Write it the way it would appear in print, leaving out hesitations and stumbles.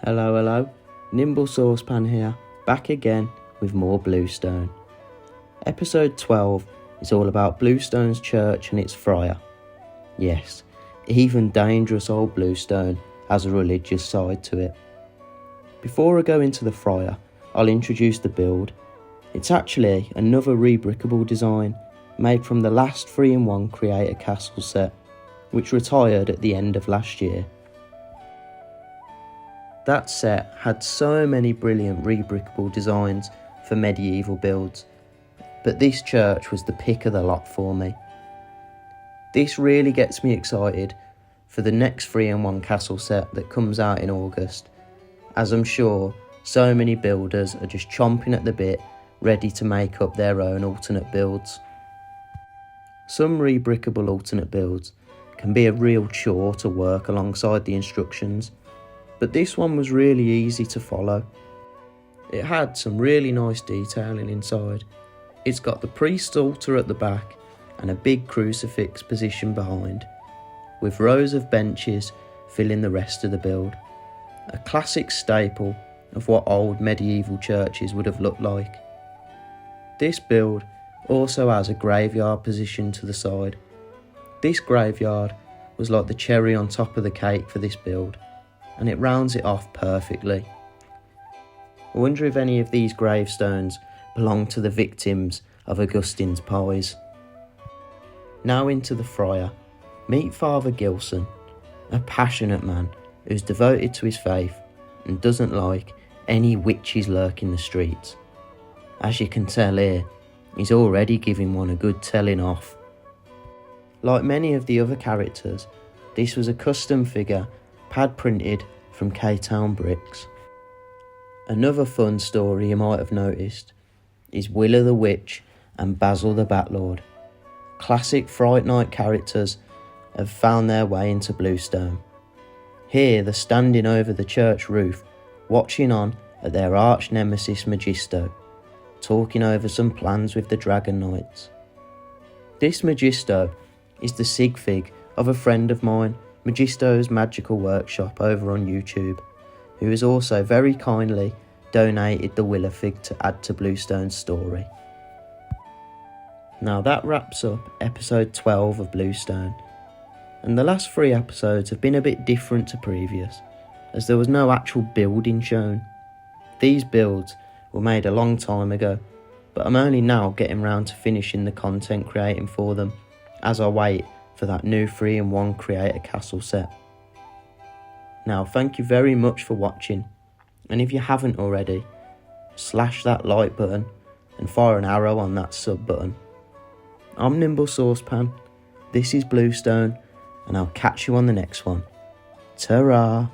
Hello, hello. Nimble Saucepan here, back again with more Bluestone. Episode 12 is all about Bluestone's church and its friar. Yes, even dangerous old Bluestone has a religious side to it. Before I go into the friar, I'll introduce the build. It's actually another rebrickable design made from the last 3-in-1 Creator Castle set, which retired at the end of last year. That set had so many brilliant rebrickable designs for medieval builds, but this church was the pick of the lot for me. This really gets me excited for the next 3-in-1 castle set that comes out in August, as I'm sure so many builders are just chomping at the bit, ready to make up their own alternate builds. Some rebrickable alternate builds can be a real chore to work alongside the instructions, but this one was really easy to follow. It had some really nice detailing inside. It's got the priest's altar at the back and a big crucifix position behind, with rows of benches filling the rest of the build. A classic staple of what old medieval churches would have looked like. This build also has a graveyard position to the side. This graveyard was like the cherry on top of the cake for this build, and it rounds it off perfectly. I wonder if any of these gravestones belong to the victims of Augustine's pies. Now into the friar. Meet Father Gilson, a passionate man who's devoted to his faith and doesn't like any witches lurking the streets. As you can tell here, he's already giving one a good telling off. Like many of the other characters, this was a custom figure pad printed from K-Town bricks. Another fun story you might have noticed is Willa the Witch and Basil the Batlord. Classic Fright Night characters have found their way into Bluestone. Here they're standing over the church roof, watching on at their arch nemesis Magisto, talking over some plans with the Dragon Knights. This Magisto is the sig fig of a friend of mine, Magisto's Magical Workshop over on YouTube, who has also very kindly donated the Willa fig to add to Bluestone's story. Now that wraps up episode 12 of Bluestone, and the last 3 episodes have been a bit different to previous, as there was no actual building shown. These builds were made a long time ago, but I'm only now getting round to finishing the content creating for them, as I wait for that new 3-in-1 Creator Castle set. Now thank you very much for watching, and if you haven't already, slash that like button and fire an arrow on that sub button. I'm Nimble Saucepan, this is Bluestone, and I'll catch you on the next one. Ta-ra!